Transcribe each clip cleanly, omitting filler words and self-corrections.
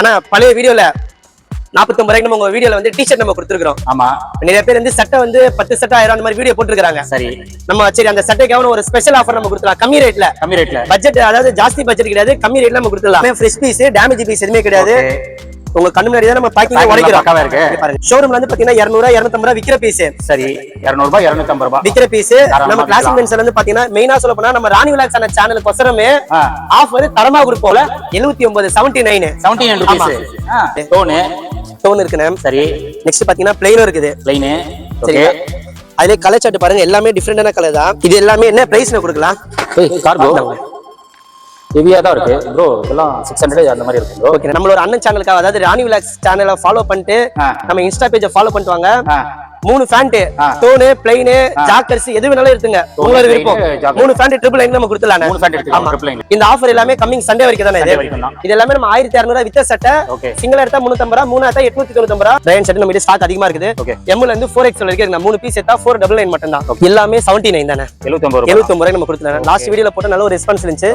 ஆனா பழைய வீடியோல 49 ரூபாய்க்கு நம்ம உங்க வீடியோல வந்து டி-ஷர்ட் நம்ம கொடுத்துருக்கோம். ஆமா, நிறைய பேர் வந்து சட்டை வந்து 10 சட்டை 1000 அந்த மாதிரி வீடியோ போட்டுருக்காங்க. சரி, நம்ம சரி அந்த சட்டைக்கான ஒரு ஸ்பெஷல் ஆஃபர் நம்ம கொடுக்கலாம் கம்மி ரேட்ல. பட்ஜெட் அதாவது ஜாஸ்தி பட்ஜெட் கிடையாது, கம்மி ரேட்ல நம்ம கொடுத்துடலாம். ஃப்ரெஷ் பீஸ், டேமேஜ் பீஸ் எதுவுமே கிடையாது. உங்க கண்ணு முன்னாடி தான் நம்ம பேக்கிங் உடைக்கிறோம். பாருங்க, ஷோரூம்ல வந்து பாத்தீங்கன்னா 200 250 ரூபாய் விக்கிற பீஸ். சரி, 200 ரூபாய் 250 ரூபாய் விக்கிற பீஸ். நம்ம கிளாசிக் மென்ஸ்ல வந்து பாத்தீங்கன்னா மெயினா சொல்ல போனா நம்ம ராணி விலாக்ஸ் ஆன சேனலுக்கு ஒசரமே ஆஃபர் தரமா கொடுப்போம்ல. 79 79 ரூபாய் டோன் இருக்குனே. சரி, நெக்ஸ்ட் பாத்தீங்கன்னா ப்ளைன் இருக்குது. ப்ளைன், சரி. அதுல கலர் சார்ட் பாருங்க, எல்லாமே டிஃபரெண்டான கலர் தான். இது எல்லாமே என்ன பிரைஸ்ல கொடுக்கலாம்? கார்கோ ஹெவியா தான் இருக்கு ப்ரோ. இதெல்லாம் 600 அந்த மாதிரி இருக்கு ப்ரோ. ஓகே, நம்மளோட அண்ணன் சேனலுக்காக அதாவது ராணி விலாக்ஸ் சேனலை ஃபாலோ பண்ணிட்டு நம்ம இன்ஸ்டா பேஜை ஃபாலோ பண்ணிட்டு வாங்க. 3 ஃபேண்ட், டோன், ப்ளைன், ஜாக்கர்ஸ் எது வேணாலும் எடுத்துங்க, உங்களோட விருப்பம். 3 ஃபேண்ட் ட்ரிபிள் லைன் நம்ம கொடுத்துலாம். 3 ஃபேண்ட் எடுத்துக்கலாம் ட்ரிபிள் லைன். இந்த ஆஃபர் எல்லாமே கமிங் சண்டே வரைக்கும் தானே. இது எல்லாமே நம்ம 1200 வித்த சட்டை. சிங்கிள் எடுத்தா 350 ரூபாய், 3 எடுத்தா 895 ரூபாய். பிரைன் செட் நம்ம கிட்ட ஸ்டாக் அதிகமா இருக்குது. M ல இருந்து 4XL வரைக்கும் இருக்கு. 3 பீஸ் எடுத்தா 499 மட்டும் தான். எல்லாமே 79 தானே. 79 ரூபாய் நம்ம கொடுத்துலாம். லாஸ்ட் வீடியோல போட்டு நல்ல ஒரு ரெஸ்பான்ஸ் இருந்துச்சு.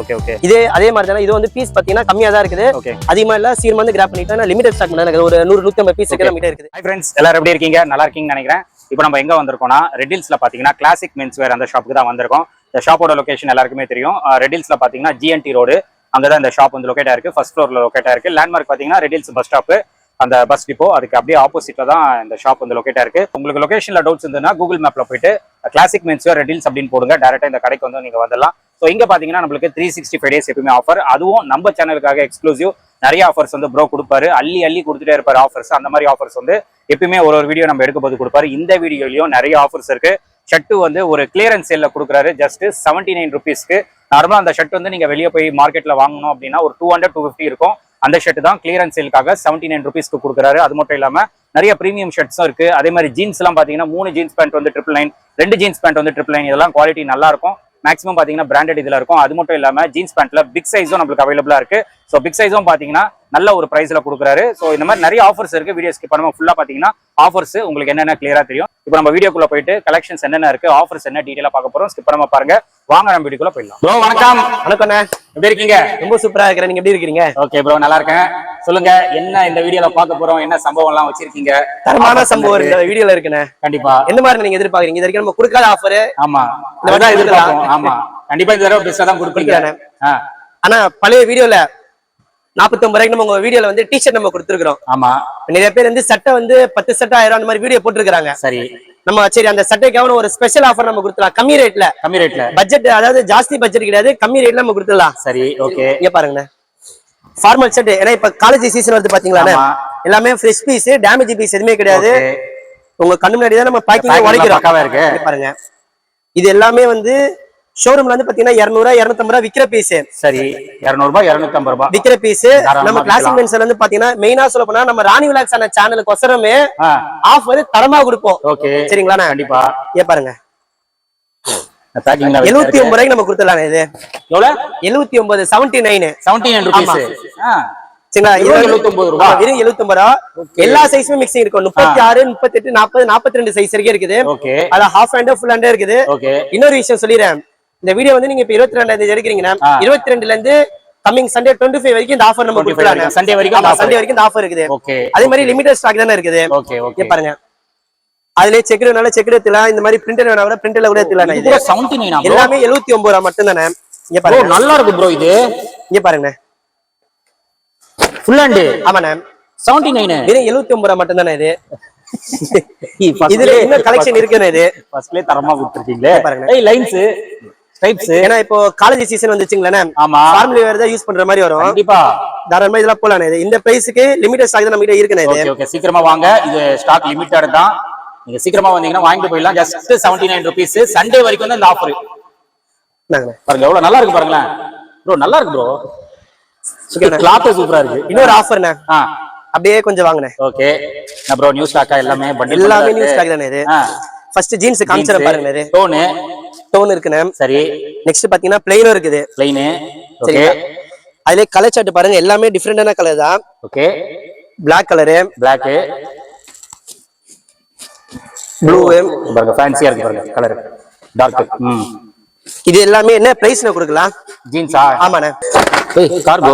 இதே அதே மாதிரி தானே இது வந்து பீஸ் பாத்தீங்கன்னா கம்மியா தான் இருக்குது. அதிகமா இல்ல, சீக்கிரமா வந்து கிராப் பண்ணிட்டா லிமிடெட் ஸ்டாக் மட்டும் ஒரு 100 150 பீஸ் நம்ம கிட்ட இருக்குது. ஹாய் फ्रेंड्स, எல்லாரும் எப்படி இருக்கீங்க? நல்லா இருக்கீங்கன்னு நினைக்கிறேன். இப்போ நம்ம எங்க வந்திருக்கோம்னா ரெட் ஹில்ஸ்ல பாத்தீங்கன்னா கிளாசிக் மென்ஸ் வேர் அந்த ஷாப்புக்கு தான் வந்திருக்கோம். இந்த ஷாப்போட லொகேஷன் எல்லாருக்குமே தெரியும். ரெட் ஹில்ஸ்ல பாத்தீங்கன்னா GNT ரோடு, அங்கதான் இந்த ஷாப் வந்து லொகேட் ஆயிருக்கு. ஃபர்ஸ்ட் ஃப்ளோர்ல லொகேட் ஆயிருக்கு. லேண்ட்மார்க் பாத்தீங்கன்னா ரெட் ஹில்ஸ் பஸ் ஸ்டாப், அந்த பஸ் டிப்போ அதுக்கு அப்படியே ஆப்போசிட்ல தான் இந்த ஷாப் வந்து லொகேட் ஆயிருக்கு. உங்களுக்கு லொகேஷன்ல டவுட்ஸ் இருந்ததுன்னா கூகுள் மேப்ல போயிட்டு classic mens wear Red Hills அப்படின்னு போடுங்க, டைரக்டா இந்த கடைக்கு வந்து நீங்க வந்துடலாம். ஸோ இங்க பாத்தீங்கன்னா நம்மளுக்கு 365 டேஸ் எப்பவுமே ஆஃபர், அதுவும் நம்ம சேனலுக்காக எக்ஸ்க்ளூசிவ் நிறைய ஆஃபர்ஸ் வந்து ப்ரோ கொடுப்பாரு. அள்ளி கொடுத்துட்டே இருப்பாரு ஆஃபர்ஸ். அந்த மாதிரி ஆஃபர்ஸ் வந்து எப்பயுமே ஒரு வீடியோ நம்ம எடுக்க போது கொடுப்பாரு. இந்த வீடியோலயும் நிறைய ஆஃபர்ஸ் இருக்கு. ஷர்ட் வந்து ஒரு கிளியரன்ஸ் சேல்ல கொடுக்குறாரு ஜஸ்ட் 79 ருபீஸ்க்கு. நார்மலா அந்த ஷர்ட் வந்து நீங்க வெளியே போய் மார்க்கெட்ல வாங்கணும் அப்படின்னா ஒரு 200 250 இருக்கும். அந்த ஷர்ட் தான் கிளியரன்ஸ் சேலுக்காக 79 ருபீஸ்க்கு கொடுக்குறாரு. அது மட்டும் இல்லாம நிறைய பிரீமியம் ஷர்ட்ஸும் இருக்கு. அதே மாதிரி ஜீன்ஸ் எல்லாம் பாத்தீங்கன்னா 3 ஜீன்ஸ் பேண்ட் வந்து 999, 2 ஜீன்ஸ் பேண்ட் வந்து 999. இதெல்லாம் குவாலிட்டி நல்லா இருக்கும். மேக்ஸிமம் பாத்தீங்கன்னா பிராண்டட் இதுல இருக்கும். அது மட்டும் இல்லாம ஜீன்ஸ் பேண்ட்ல பிக் சைஸும் நம்மளுக்கு அவைலபிளா இருக்கு. ஸோ பிக் சைஸும் பாத்தீங்கன்னா நல்ல ஒரு பிரைஸ்ல கொடுக்குறாரு. ஸோ இந்த மாதிரி நிறைய ஆஃபர்ஸ் இருக்கு. வீடியோ ஸ்கிப் பண்ணாம ஃபுல்லா பாத்தீங்கன்னா ஆஃபர்ஸ் உங்களுக்கு என்னென்ன கிளியரா தெரியும். இப்போ நம்ம வீடியோக்குள்ள போயிட்டு கலெக்ஷன்ஸ் என்னென்ன இருக்கு, ஆஃபர்ஸ் என்ன டீடைலா பார்க்க போறோம். ஸ்கிப் பண்ணாம பாருங்க. வாங்க நம்ம வீடியோக்குள்ள போயிடலாம். ப்ரோ வணக்கம். வணக்கம், எப்படி இருக்கீங்க? ரொம்ப சூப்பரா இருக்கிறேன். நீங்க எப்படி இருக்கீங்க? ஓகே ப்ரோ, நல்லா இருக்கேன். சொல்லுங்க, என்ன இந்த வீடியோல பார்க்க போறோம், என்ன சம்பவம் எல்லாம் வச்சிருக்கீங்க? தரமான சம்பவம் இந்த வீடியோல இருக்குண்ணே. கண்டிப்பா. எந்த மாதிரி நீங்க எதிர்பார்க்கறீங்க? இது வரைக்கும் நம்ம கொடுக்காத ஆஃபர். ஆமா, அதான் எதிர்பார்ப்போம். ஆமா, கண்டிப்பா இந்த தடவை பெஸ்டா தான் கொடுப்பீங்க. ஆனா பழைய வீடியோல 49 ரூபாய்க்கு நம்ம உங்க வீடியோல வந்து டி-ஷர்ட் நம்ம கொடுத்துருக்கோம். ஆமா, நிறைய பேர் வந்து சட்டை வந்து 10 சட்டை 1000 அந்த மாதிரி வீடியோ போட்டுருக்காங்க. சரி, நம்ம சரி அந்த சட்டைக்கான ஒரு ஸ்பெஷல் ஆஃபர் நம்ம கொடுத்துலாம் கம்மி ரேட்ல. பட்ஜெட் அதாவது ஜாஸ்தி பட்ஜெட் கிடையாது, கம்மி ரேட்ல நம்ம கொடுத்துடலாம். சரி, ஓகே. இங்க பாருங்க, ஃபார்மல் ஷர்ட். ஏன்னா இப்ப காலேஜ் சீசன் வருது பாத்தீங்களா, எல்லாமே ஃப்ரெஷ் பீஸ், டேமேஜ் பீஸ் எதுவுமே கிடையாது. உங்க கண்ணு முன்னாடி தான் நம்ம பேக்கிங் உடைக்கிறோம். பாருங்க, இது எல்லாமே வந்து ஷோரூம்ல வந்து பாத்தீங்கன்னா 200 250 ரூபாய் விக்கிற பீஸ். சரி, 200 ரூபாய் 250 ரூபாய் விக்கிற பீஸ். நம்ம கிளாசிக் மென்ஸ்ல வந்து பாத்தீங்கன்னா மெயினா சொல்ல போனா நம்ம ராணி விலாக்ஸ் ஆன சேனலுக்கு ஒசரமே ஆஃபர் தரமா கொடுப்போம். ஓகே, சரிங்களா? கண்டிப்பா. ஏ பாருங்க, 79 ரூபாய்க்கு நம்ம கொடுத்துடலாம். இது எவ்வளவு? 79 79 ரூபாய். சரிங்களா? 79 ரூபாய். வெறும் 79 ரூபாய். எல்லா சைஸுமே மிக்சிங் இருக்கும். 36 38 40 42 சைஸ் வரைக்கும் இருக்குது. அது ஹாஃப் ஹேண்ட் ஃபுல் ஹேண்ட் இருக்குது. இன்னொரு விஷயம் சொல்லிடுறேன், இந்த வீடியோ வந்து நீங்க இப்ப 22ஆம் தேதி எடுக்கிறீங்கன்னா 22ல இருந்து கமிங் சண்டே 25 வரைக்கும் இந்த ஆஃபர் நம்ம கொடுக்கலாம். சண்டே வரைக்கும் இந்த ஆஃபர் இருக்குது. அதே மாதிரி லிமிடெட் ஸ்டாக் தானே இருக்குது. ஓகே, பாருங்க, அதுலயே செக் வேணால செக் எடுத்துலாம், இந்த மாதிரி பிரிண்டர் வேணா கூட பிரிண்டர்ல கூட எடுத்துலாம். இது 79 எல்லாமே 79 ரூபாய் மட்டும் தானே. இங்க பாருங்க, நல்லா இருக்கு ப்ரோ. இது இங்க பாருங்க, ஃபுல் ஹேண்ட். ஆமாண்ணே, 79 வெறும் 79 ரூபாய் மட்டும் தானே. இது இதுல என்ன கலெக்ஷன் இருக்குன்னு இது ஃபர்ஸ்ட்லயே தரமா கொடுத்துருக்கீங்களே. பாருங்க, லைன்ஸ் ஸ்ட்ரைப்ஸ். ஏன்னா இப்போ காலேஜ் சீசன் வந்துச்சுங்களே. ஆமா, ஃபார்மலி வேர் தான் யூஸ் பண்ற மாதிரி வரும். கண்டிப்பா தாராளமா இதெல்லாம் போலாம். இது இந்த பிரைஸ்க்கு லிமிடெட் ஸ்டாக் தான் நம்ம கிட்ட இருக்குனே. இது ஓகே, சீக்கிரமா வாங்க. இது ஸ்டாக் லிமிட்டட் தான். நீங்க சீக்கிரமா வந்தீங்கன்னா வாங்கிட்டு போயிடலாம். Just 79 rupees. சண்டே வரைக்கும் தான் இந்த ஆஃபர். பாருங்க எவ்வளவு நல்லா இருக்கு பாருங்களேன். ப்ரோ நல்லா இருக்கு ப்ரோ. கிளாத் சூப்பரா இருக்கு. இன்னொரு ஆஃபர்ண்ணே, அப்படியே கொஞ்சம் வாங்குனேன். ஓகே ப்ரோ, நியூ ஸ்டாக்கா எல்லாமே பண்டில் எல்லாமே நியூ ஸ்டாக் தானே. இது ஃபர்ஸ்ட் ஜீன்ஸ் காமிச்சற பாருங்க. இது டோன் இருக்குனே. சரி, நெக்ஸ்ட் பாத்தீங்கன்னா ப்ளைனும் இருக்குது. Plain, okay. அதுல கலர் சார்ட் பாருங்க, எல்லாமே டிஃபரெண்டான கலர் தான். Okay, Black colour, Black, blue பாருங்க, ஃபேன்சியா இருக்கு பாருங்க கலர், டார்க். இது எல்லாமே என்ன பிரைஸ்ல கொடுக்கலாம்? ஜீன்ஸா? ஆமாண்ணே. கார்கோ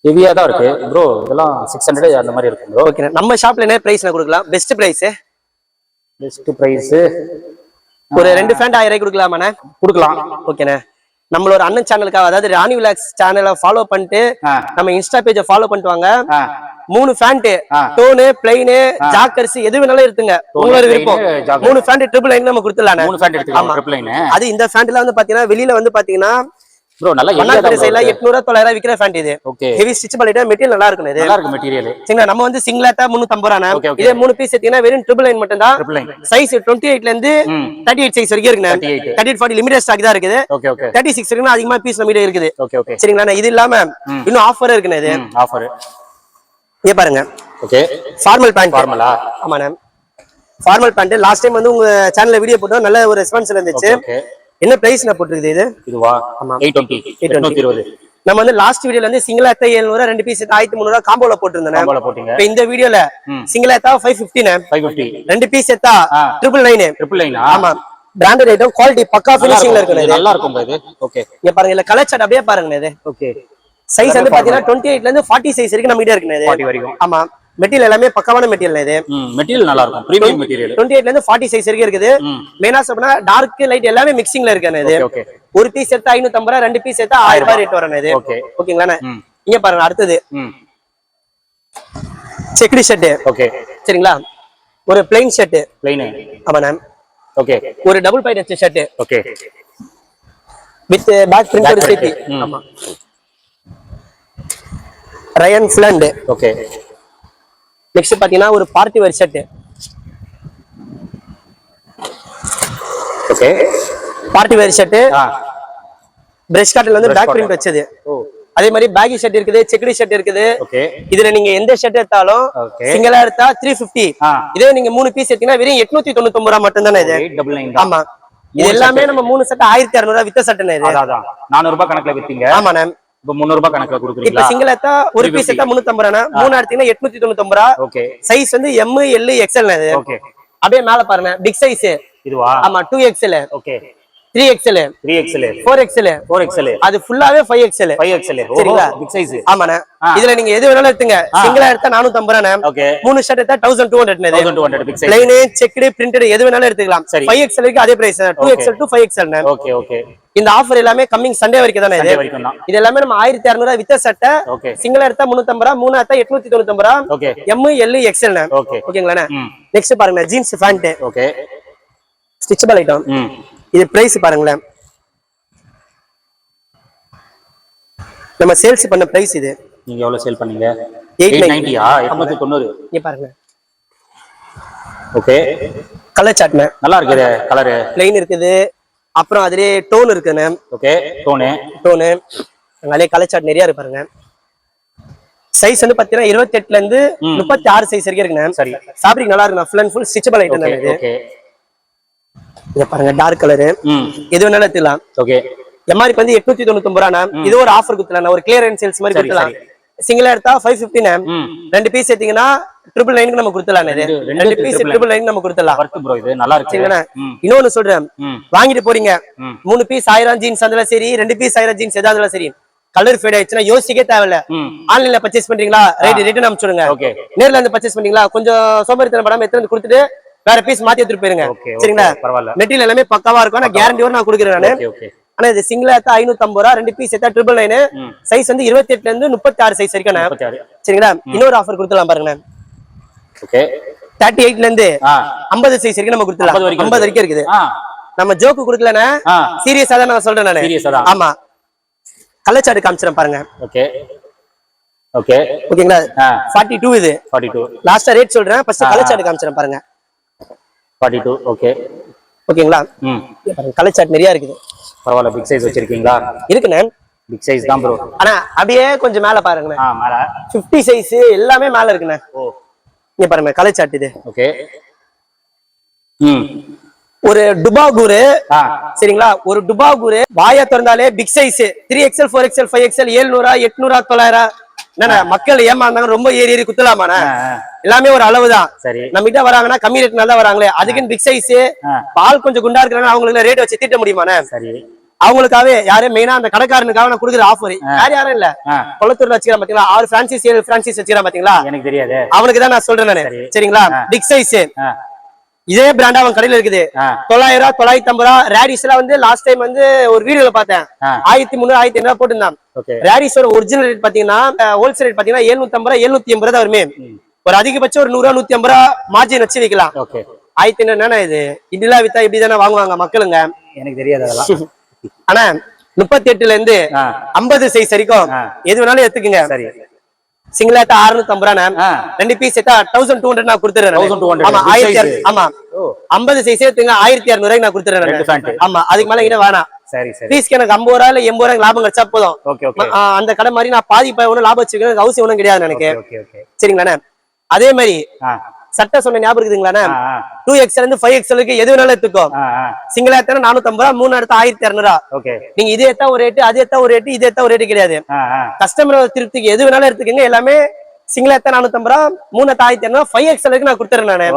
ஹெவியா தான் இருக்கு ப்ரோ. இதெல்லாம் 600 அந்த மாதிரி இருக்கு ப்ரோ. ஓகே, நம்ம ஷாப்ல என்ன பிரைஸ்ல கொடுக்கலாம்? பெஸ்ட் பிரைஸ் ஒரு 2 ஃபேண்ட் 1000 ரூபாய்க்கு கொடுக்கலாமாண்ணே? கொடுக்கலாம். ஓகேண்ணே. நம்மளோட அண்ணன் சேனலுக்காக, அதாவது ராணி விலாக்ஸ் சேனலை ஃபாலோ பண்ணிட்டு நம்ம இன்ஸ்டா பேஜை ஃபாலோ பண்ணிட்டு வாங்க. 3 ஃபேண்ட், டோனு, பிளைனு, ஜாக்கர்ஸ் எது வேணாலும் இருக்குங்க, உங்களோட விருப்பம். 3 ஃபேண்ட் ட்ரிபிள் லைன் நம்ம கொடுத்துடலாம். 3 ஃபேண்ட் எடுத்துக்கலாம் ட்ரிபிள் லைன். அது இந்த ஃபேண்ட்ல வந்து பாத்தீங்கன்னா வெளியில வந்து பாத்தீங்கன்னா ப்ரோ நல்லா மன்னார்குடி சைடுல 800 900 விக்கிற ஃபேண்ட் இது. ஓகே, ஹெவி ஸ்டிச் பண்ணிட்டா மெட்டீரியல் நல்லா இருக்கும். இது நல்லா இருக்கு மெட்டீரியல். சரிங்களா? நம்ம வந்து சிங்கிளாட்டா 350 ரூபாய். இதே 3 பீஸ் எடுத்தீங்கன்னா வெறும் ட்ரிபிள் லைன் மட்டும் தான். சைஸ் 28 ல இருந்து 38 சைஸ் வரைக்கும் இருக்குண்ணே. 38 40 லிமிடெட் ஸ்டாக் தான் இருக்குது. Okay okay. 36 இருக்குன்னா அதிகமா பீஸ் நம்ம கிட்ட இருக்குது. Okay okay. சரிங்களா? இது இல்லாம இன்னும் ஆஃபர் இருக்குண்ணே. இது ஆஃபர் இங்க பாருங்க. Okay, formal pant. ஃபார்மலா? ஆமாண்ணே, ஃபார்மல் பேண்ட். லாஸ்ட் டைம் வந்து உங்க சேனல்ல வீடியோ போட்டோம், நல்ல ஒரு ரெஸ்பான்ஸ் இருந்துச்சு. என்ன பிரைஸ் நான் போட்டுருக்குது இது? இதுவா? 820. நம்ம வந்து லாஸ்ட் வீடியோல வந்து சிங்கிள் அத்தா 700, 2 பீஸ் 1300 காம்போல போட்டுருந்தேன். காம்போல போட்டீங்க. இப்போ இந்த வீடியோல சிங்கிள் அத்தா 550 550, 2 பீஸ் எத்தா 999. ட்ரிபிள் லைனா? ஆமா, பிராண்டட் ஐட்டம், குவாலிட்டி பக்கா ஃபினிஷிங்ல இருக்கு. நல்லா இருக்கும் இது. ஓகே, இங்க பாருங்க, இல்ல கலர் சார்ட் அப்படியே பாருங்க. இது ஓகே. சைஸ் வந்து பாத்தீங்கன்னா 28 ல இருந்து 40 சைஸ் வரைக்கும் நம்ம கிட்ட இருக்கு. இது 40 வரைக்கும். ஆமா, மெட்டீரியல் எல்லாமே பக்காவான மெட்டீரியல். இது மெட்டீரியல் நல்லா இருக்கும், பிரீமியம் மெட்டீரியல். 28 ல இருந்து 40 சைஸ் வரைக்கும் இருக்குது. மெயினா சொன்னா டார்க் லைட் எல்லாமே மிக்சிங்ல இருக்கு. இது ஓகே. ஒரு பீஸ் எடுத்தா 550 ரூபாய், 2 பீஸ் எடுத்தா 1000 ரூபாய் ரேட் வரணும். இது ஓகே ஓகேங்களா? இங்க பாருங்க, அடுத்தது செக்குடு ஷர்ட். ஓகே, சரிங்களா? ஒரு பிளைன் ஷர்ட். பிளைன். ஆமாண்ணா. ஓகே, ஒரு டபுள் பைட் வச்ச shirt. Okay, with back printed சேஃப்டி. ஆமா, ரயன் ஃபிளண்ட். ஓகே. நெக்ஸ்ட் பாத்தீங்கன்னா ஒரு party wear shirt. Okay, party wear shirt. Fresh cotton வந்து பேக் பிரிண்ட் வச்சது. அதே மாதிரி பேகி ஷர்ட் இருக்குது, செக்குடு ஷர்ட் இருக்குது. ஓகே. இதுல நீங்க எந்த ஷர்ட் எடுத்தாலும் சிங்கிளா எடுத்தா 350. இதே நீங்க 3 பீஸ் எடுத்தீங்கன்னா வெறும் 899 ரூபாய் மட்டும் தானே. இது டபுள் லைன். ஆமா, இது எல்லாமே நம்ம 3 செட் 1200 ரூபாய் வித்த ஷர்ட்னே. இது அதான் 400 ரூபாய் கணக்குல வித்தீங்க. ஆமாண்ணே. இப்ப 300 ரூபாய் கணக்குல கொடுக்குறீங்களா? இப்ப சிங்கிள் எடுத்தா ஒரு பீஸ் எடுத்தா 350 ரூபாய், 3 எடுத்தீங்கன்னா 899 ரூபாய். ஓகே. சைஸ் வந்து M, L, XL. இது ஓகே. அப்படியே மேல பாருங்க, பிக் சைஸ். இதுவா? ஆமா, 2XL. Okay. 3XL, 3XL, 4XL, 4XL, அது ஃபுல்லாவே 5XL. 5XL. சரிங்களா? Big size. ஆமாண்ணே. இதுல நீங்க எது வேணாலும் எடுத்துங்க. சிங்கிளா எடுத்தா 450 ரூபாய். ஓகே. 3 ஷர்ட் எடுத்தா 1200. 1200 big size. Plain, checked, printed எது வேணாலும் எடுத்துக்கலாம். 5XL க்கு அதே price, 2XL to 5XL. Okay okay. இந்த ஆஃபர் எல்லாமே கம்மிங் சண்டே வரைக்கும் தானே. இது எல்லாமே நம்ம 1200 ரூபாய் வித்த சட்டை. சிங்கிளா எடுத்தா 350 ரூபாய், 3 எடுத்தா 899 ரூபாய். ஓகே. M, L, XL. ஓகேங்களா? நெக்ஸ்ட் பாருங்க, jeans pant. Okay. Stitchable item. இது பிரைஸ் பாருங்களேன், நம்ம சேல்ஸ் பண்ண பிரைஸ் இது. நீங்க எவ்வளவு சேல் பண்ணீங்க? 890. 890. இங்க பாருங்க. ஓகே. கலர் சார்ட் நல்லா இருக்குது. கலர் பிளைன் இருக்குது, அப்புறம் அதுலயே டோன் இருக்குண்ணே. ஓகே. டோனு அதுலயே கலர் சார்ட் நிறைய இருக்கு பாருங்க. சைஸ் வந்து பாத்தீங்கன்னா 28 ல இருந்து 36 சைஸ் வரைக்கும் இருக்குண்ணே. சரி, ஃபேப்ரிக் நல்லா இருக்குண்ணா, full and full stitchable item தான் இது. ஓகே. இங்க பாருங்க, டார்க் கலர் எது வேணாலும் எடுத்துக்கலாம். ஓகே. எம்ஆர்பி வந்து 899 ரூபாய். இது ஒரு ஆஃபர் குடுத்தலாம், ஒரு கிளியரன்ஸ் சேல்ஸ் மாதிரி குடுத்தலாம். சிங்கிளா எடுத்தா 550. 2 பீஸ் எடுத்தீங்கன்னா 999 நம்ம குடுத்தலாம். இது 2 பீஸ் 999 நம்ம குடுத்தலாம். வர்த் ப்ரோ, இது நல்லா இருக்கு. இன்னொன்னு சொல்றேன், வாங்கிட்டு போறீங்க 3 பீஸ் 1000 ஜீன்ஸ் இருந்தாலும் சரி, 2 பீஸ் 1000 ஜீன்ஸ் எதா இருந்தாலும் சரி, கலர் ஃபேட் ஆயிடுச்சுன்னா யோசிக்கவே தேவையில்ல. ஆன்லைன்ல பர்ச்சேஸ் பண்றீங்களா, ரைட், ரிட்டர்ன் அனுப்பிச்சுடுங்க. நேர்ல இருந்து பர்ச்சேஸ் பண்றீங்களா, கொஞ்சம் சோம்பேறித்தனம் படாம எடுத்து வந்து கொடுத்துட்டு வேற பீஸ் மாத்தி எடுத்துட்டு போயிருங்க. சரிங்களா? மெட்டீரியல் எல்லாமே பக்காவா இருக்கும், நான் கேரண்டியோட நான் கொடுக்குறேன் நானு. ஆனா இது சிங்கிளா எடுத்தா 550 ரூபாய், 2 பீஸ் எடுத்தா 999. சைஸ் வந்து 28 ல இருந்து 36 சைஸ் வரைக்கும். சரிங்களா? இன்னொரு ஆஃபர் கொடுத்துலாம் பாருங்க. ஓகே. 38 ல இருந்து 50 சைஸ் வரைக்கும் நம்ம கொடுத்துலாம். 50 வரைக்கும் இருக்குது. நம்ம ஜோக்கு கொடுக்கலனா, சீரியஸா தான் நான் சொல்றேன் நானு. ஆமா, கலர் சார்ட் காமிச்சறேன் பாருங்க. Okay okay. ஓகேங்களா? 42 இது. 42 லாஸ்டா ரேட் சொல்றேன், ஃபர்ஸ்ட் கலர் சார்ட் காமிச்சறேன் பாருங்க. 42. ஓகே. ஓகேங்களா? கலர் சார்ட் நிறைய இருக்குது. பரவாயில்ல, பிக் சைஸ் வச்சிருக்கீங்களா? இருக்குண்ணே, பிக் சைஸ் தான் ப்ரோ. ஆனா அப்படியே கொஞ்சம் மேல பாருங்கண்ணே. மேல 50 சைஸ் எல்லாமே மேல இருக்குண்ணே. ஓ, இங்க பாருங்க கலர் சார்ட் இது. ஓகே. ஒரு டுபாகூர். சரிங்களா? ஒரு டுபாகூர் வாயை திறந்தாலே big size 3XL, 4XL, 5XL, 700, 800, 900. என்ன மக்கள் ஏமாந்தாங்க, ரொம்ப ஏறி குத்தலாமாண்ணே? எல்லாமே ஒரு அளவுதான். நம்ம கிட்ட வராங்கன்னா கம்மி ரேட் நல்லா வராங்களே, அதுக்குன்னு பிக் சைஸ் பால் கொஞ்சம் குண்டா இருக்கிறாங்க, அவங்களுக்கு ரேட் வச்சு தீட்ட முடியுமாண்ணே? அவங்களுக்காகவே யாரே மெயினா அந்த கடைக்காரனுக்காக நான் கொடுக்குற ஆஃபர் யாரும் இல்ல கொளத்தூர்ல வச்சுக்கிறேன் பாத்தீங்களா 6 பிரான்சிஸ் 7 பிரான்சிஸ் வச்சுக்கிறேன் பாத்தீங்களா எனக்கு தெரியாது அவனுக்கு தான் நான் சொல்றேன் நானு சரிங்களா பிக் சைஸ் இதே பிராண்டா அவன் கடையில இருக்குது 900 950 ரேடிஸ்ல வந்து லாஸ்ட் டைம் வந்து ஒரு வீடியோல பார்த்தேன் 1300 1500 போட்டுருந்தான் ரேடிஸோட ஒரிஜினல் ரேட் பாத்தீங்கன்னா ஹோல்சேல் ரேட் பாத்தீங்கன்னா 750 780 தான் வருமே ஒரு அதிகபட்சம் ஒரு 100 150 மார்ஜின் வச்சு வைக்கலாம் 1500 என்னன்னா இது இதெல்லாம் வித்தா இப்படிதானே வாங்குவாங்க மக்களுங்க எனக்கு தெரியாது அதெல்லாம் ஆனா 38ல இருந்து 50 சைஸ் வரைக்கும் எது வேணாலும் எடுத்துக்குங்க சரி சிங்கிள் ஆட்டா 650 ரெண்டு பீஸ் எடுத்தா 1200 நான் கொடுத்துறேன் 1200 ஆமா 1200 ஆமா 50 சைஸ் எடுத்துங்க 1200 நான் கொடுத்துறேன் ஆமா அதுக்கு மேல கிட்ட வேணாம் சரி சரி பீஸ்க்கு எனக்கு 50 ரூபாய் இல்ல 80 ரூபாய் லாபம் கிடைச்சா போதும் அந்த கடை மாதிரி நான் பாதி ஒன்னும் லாபம் வச்சுக்கணும் அவசியம் ஒன்றும் கிடையாது எனக்கு சரிங்களாண்ணே அதே மாதிரி சட்டை சொன்ன ஞாபகம் இருக்குதுங்களா 2XL இருந்து 5XL எது வேணாலும் எடுத்துக்கோ சிங்கிள் எடுத்தா 450 3 எடுத்தா 1200 நீங்க இது எடுத்தா ஒரு ரேட்டு அது எடுத்தா ஒரு ரேட்டு இது எடுத்தா ஒரு ரேட்டு கிடையாது கஸ்டமர் திருப்திக்கு எது வேணாலும் எடுத்துக்கங்க எல்லாமே சிங்கிள் எடுத்தா 450 3 எடுத்தா 1200 5XL நான் கொடுத்துறேன் நானு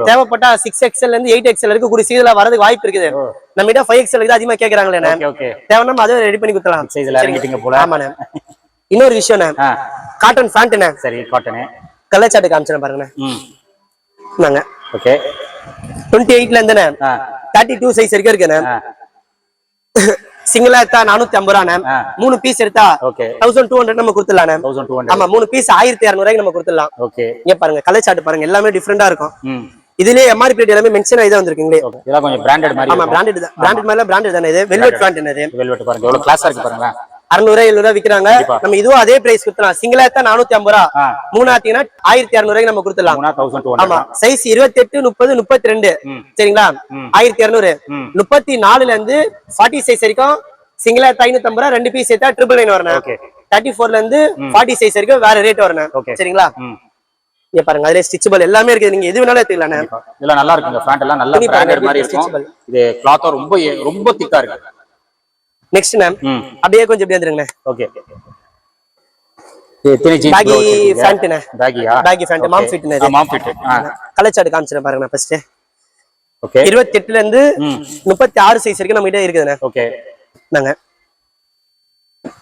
தேவைப்பட்டா 6XL இருந்து 8XL வரைக்கும் கூடிய சீதல வரதுக்கு வாய்ப்பு இருக்குது நம்ம கிட்ட 5XL தான் அதிகமா கேக்குறாங்களே தேவைன்னா அதை ரெடி பண்ணி கொடுத்துலாம் ஆமாண்ணே இன்னொரு விஷயம் காட்டன் பேண்ட் சரி காட்டன் கலர் சார்ட் காமிச்சேன் பாருங்க நாங்க ஓகே 28ல இருந்து 32 சைஸ் வரைக்கும் இருக்குண்ணே சிங்கிளா எடுத்தா 450 3 பீஸ் எடுத்தா 1200 நம்ம கொடுத்துடலாம் ஆமா 3 பீஸ் 1200 நம்ம கொடுத்துடலாம் இங்க பாருங்க கலர் சார்ட் பாருங்க எல்லாமே டிஃபரெண்டா இருக்கும் இதுலயே எம்ஆர்பி ரேட் எல்லாமே மென்ஷன் ஆயிதான் வந்திருக்கீங்களே இதெல்லாம் கொஞ்சம் பிராண்டட் மாதிரி ஆமா பிராண்டட் மாதிரி பிராண்டட் தானே இது வெல்வெட் பேண்ட் என்னது வெல்வெட் பாருங்க எவ்வளவு கிளாஸா இருக்கு பாருங்க 600 700 விக்கிறாங்க நம்ம இதுவும் அதே பிரைஸ் கொடுத்தலாம் சிங்கிளா எடுத்தா 450 மூணு ஆத்தீங்கன்னா 1200 நம்ம கொடுத்துடலாம் ஆமா சைஸ் 28 30 32 சரிங்களா 1200 34ல இருந்து 40 சைஸ் வரைக்கும் சிங்கிளா 550 ரெண்டு பீஸ் சேர்த்தா 999 வரணும் 34ல இருந்து 40 சைஸ் வரைக்கும் வேற ரேட் வரணும் சரிங்களா இங்க பாருங்க அதுல ஸ்டிச்சபிள் எல்லாமே இருக்கு நீங்க எது வேணாலும் எடுத்துக்கலாம் இதெல்லாம் நல்லா இருக்குங்க பேண்ட் எல்லாம் நல்லா பிராண்டட் மாதிரி இருக்கும் இது கிளாத் ரொம்ப திக்கா இருக்கு நெக்ஸ்ட் மேம் அப்படியே கொஞ்சம் இப்படி வந்துருங்க ஓகே பேகி ஃபேண்ட்னே பேகி ஃபேண்ட் மாம் ஃபிட் கலர் சார்ட் காமிச்சறேன் பாருங்க ஃபர்ஸ்ட் ஓகே 28ல இருந்து 36 சைஸ் வரைக்கும் நம்ம கிட்ட இருக்குதுண்ணே ஓகே நாங்க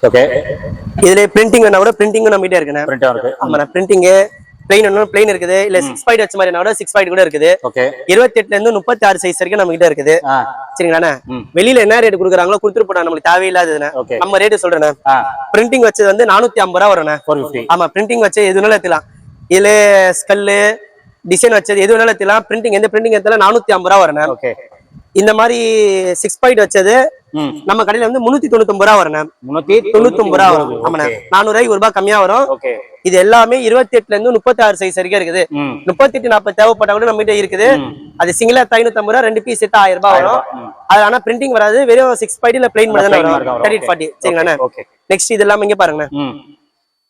ஓகே இதுல பிரிண்டிங் வேணா கூட பிரிண்டிங்கும் நம்ம கிட்ட இருக்குண்ணே பிரிண்டா இருக்கு ஆமாண்ணே பிரிண்டிங் பிளைன் இருக்குது இல்ல 6 பாயிண்ட் வச்ச மாதிரி கூட 6 பாயிண்ட் கூட இருக்குது 28ல இருந்து 36 சைஸ் வரைக்கும் நம்ம கிட்ட இருக்குது சரிங்களாண்ணே வெளியில என்ன ரேட் கொடுக்குறாங்களோ கொடுத்துட்டு போனா நம்மளுக்கு தேவையில்லாததுண்ணே நம்ம ரேட் சொல்றேண்ணே பிரிண்டிங் வச்சது வந்து 450 வரும்ண்ணே ஆமா பிரிண்டிங் வச்ச எது வேணாலும் எடுத்துலாம் இதுல ஸ்கல்லு டிசைன் வச்சது எது வேணாலும் எடுத்துலாம் பிரிண்டிங் எந்த பிரிண்டிங் எடுத்தாலும் 450 வரும்ண்ணே இந்த மாதிரி 6 பாயிண்ட் வச்சது நம்ம கடையில வந்து 399 ரூபா வரும் 399 ரூபா வரும் ஆமாண்ணே 400 ரூபாய் கம்மியா வரும் இது எல்லாமே 28ல இருந்து 36 சைஸ் வரைக்கும் இருக்குது 38 40 தேவைப்பட்டா கூட நம்ம கிட்ட இருக்குது அது சிங்கிளா 550 ரெண்டு பீஸ் சேர்த்தா 1000 ரூபாய் வரும் அது ஆனா பிரிண்டிங் வராது வெறும் 6 பாயிண்ட் இல்ல பிளைன் மட்டும் தான் வரும் 30 40 சரிங்கண்ணே நெக்ஸ்ட் இது எல்லாமே இங்க பாருங்க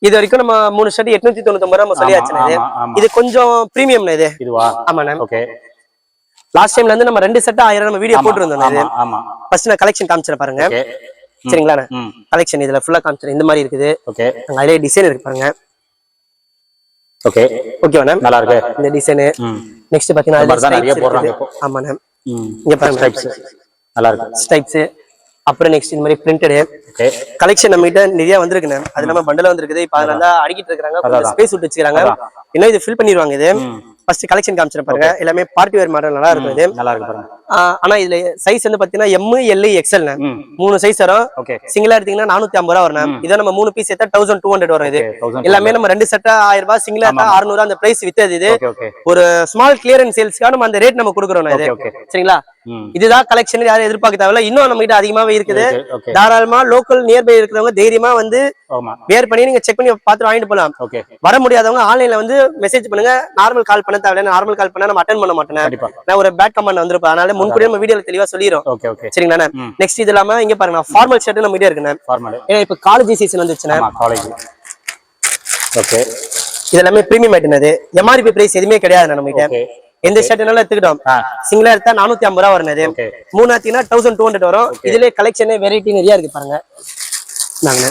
இது வரைக்கும் நம்ம 3 ஷர்ட் 899 ரூபாய் நம்ம சொல்லியாச்சு இது கொஞ்சம் பிரீமியம் இது ஆமாண்ணே லாஸ்ட் டைம்ல இருந்து நம்ம 2 செட் 1000 நம்ம வீடியோ போட்டுருந்தோம் ஆமா ஃபர்ஸ்ட் நான் கலெக்ஷன் காமிச்சறேன் பாருங்க சரிங்களா கலெக்ஷன் இதுல ஃபுல்லா காமிச்சறேன் இந்த மாதிரி இருக்குது ஓகே அதுலயே டிசைன் இருக்கு பாருங்க ஓகே ஓகேவா நல்லா இருக்கு இந்த டிசைன் நெக்ஸ்ட் பாத்தீங்கன்னா நிறைய போடுறாங்க இப்போ ஆமாண்ணே இங்க பாருங்க ஸ்ட்ரைப்ஸ் நல்லா இருக்கு ஸ்ட்ரைப்ஸ் அப்புறம் நெக்ஸ்ட் இந்த மாதிரி பிரிண்டட் ஓகே கலெக்ஷன் நம்ம கிட்ட நிறைய வந்திருக்குண்ணே அது நம்ம பண்டல வந்திருக்குது இப்ப அதனால தான் அடிக்கிட்டு இருக்காங்க ஸ்பேஸ் விட்டு வச்சுக்கிறாங்க இன்னும் இது ஃபில் பண்ணிடுவாங்க இது ஃபர்ஸ்ட் கலெக்ஷன் காமிச்சிட்டு பாருங்க எல்லாமே பார்ட்டி வேர் மாடல் நல்லா இருக்கும் இது நல்லா இருக்கு பாருங்க ஆனா இதுல சைஸ் வந்து பாத்தீங்கன்னா M L XL 3 சைஸ் வரும் சிங்கிளா எடுத்தீங்கன்னா 450 ரூபாய் வரும் இத நம்ம 3 பீஸ் எடுத்தா 1200 வரும் இது எல்லாமே நம்ம 2 செட் 1000 ரூபாய் சிங்கிளா எடுத்தா 600 அந்த பிரைஸ் வித்தது இது ஒரு ஸ்மால் கிளியரன்ஸ் சேல்ஸ்க்காக நம்ம அந்த ரேட் நம்ம கொடுக்குறோம் இது சரிங்களா இதுதான் கலெக்ஷன் யாரும் எதிர்பார்க்க தேவையில்ல இன்னும் நம்ம கிட்ட அதிகமாவே இருக்குது தாராளமா லோக்கல் நியர்பை இருக்கிறவங்க தைரியமா வந்து வேர் பண்ணி நீங்க செக் பண்ணி பார்த்து வாங்கிட்டு போலாம் வர முடியாதவங்க ஆன்லைன்ல வந்து மெசேஜ் பண்ணுங்க நார்மல் கால் பண்ண தேவையில்ல நார்மல் கால் பண்ணா நம்ம அட்டெண்ட் பண்ண மாட்டேன் நான் ஒரு பேட் கமெண்ட் வந்திருப்பேன் அதனால முன்கூட்டியே நம்ம வீடியோல தெளிவா சொல்லிரும் சரிங்களா நெக்ஸ்ட் இது இல்லாம இங்க பாருங்க ஃபார்மல் ஷர்ட் நம்ம கிட்ட இருக்குண்ணே ஏன்னா இப்ப காலேஜ் சீசன் வந்துச்சுன்னா இது எல்லாமே பிரீமியம் ஐட்டனது எம்ஆர்பி பிரைஸ் எதுவுமே கிடையாது நம்ம கிட்ட எந்த ஷர்ட்னாலும் எடுத்துக்கிட்டோம் சிங்கிளா எடுத்தா 450 ரூபாய் வருது மூணு ஆத்தீங்கன்னா 1200 வரும் இதுல கலெக்ஷன் வெரைட்டி நிறைய இருக்கு பாருங்க நாங்க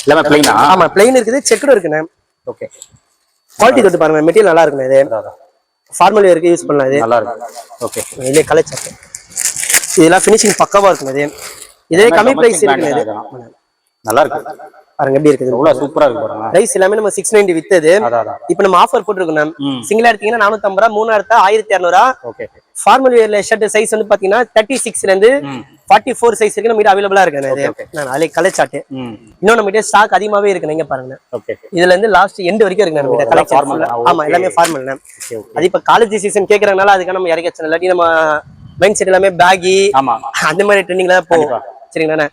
எல்லாமே பிளைனா ஆமா பிளைன் இருக்குது செக்குடு இருக்குண்ணே ஓகே குவாலிட்டி தொட்டு பாருங்க மெட்டீரியல் நல்லா இருக்குண்ணே இது ஃபார்மல் வேருக்கு யூஸ் பண்ணலாம் இது நல்லா இருக்கு ஓகே இதுல கலர் சார்ட் இதெல்லாம் ஃபினிஷிங் பக்காவா இருக்கும் இது. இதே கம்மி பிரைஸ் இருக்குது இது. நல்லா இருக்கு பாருங்க எப்படி இருக்குது. எவ்வளவு சூப்பரா இருக்கு பாருங்க. பிரைஸ் எல்லாமே நம்ம 690 வித்தது. இப்போ நம்ம ஆஃபர் போட்டுருக்கோம். சிங்கிளா எடுத்தீங்கன்னா 450 ரூபா, மூணா எடுத்தா 1200. ஓகே. ஃபார்மல் வேர்ல ஷர்ட் சைஸ் வந்து பாத்தீங்கன்னா 36 ல இருந்து 44 சைஸ் வரைக்கும் நம்ம அவைலபிளா இருக்கு. நான் அலை கலர் சார்ட் இன்னும் நம்ம கிட்ட ஸ்டாக் அதிகமாவே இருக்கு. நீங்க பாருங்க இதுல இருந்து லாஸ்ட் எண்ட் வரைக்கும் இருக்கு நம்ம கிட்ட கலெக்ஷன். ஆமா எல்லாமே ஃபார்மல். அது இப்ப காலேஜ் சீசன் கேக்குறதுனால அதுக்கு நம்ம இறக்கி வச்சோம். இல்லாட்டி நம்ம மைண்ட் செட் எல்லாமே பேகி அந்த மாதிரி ட்ரெண்டிங்ல தான் போகும். சரிங்களா?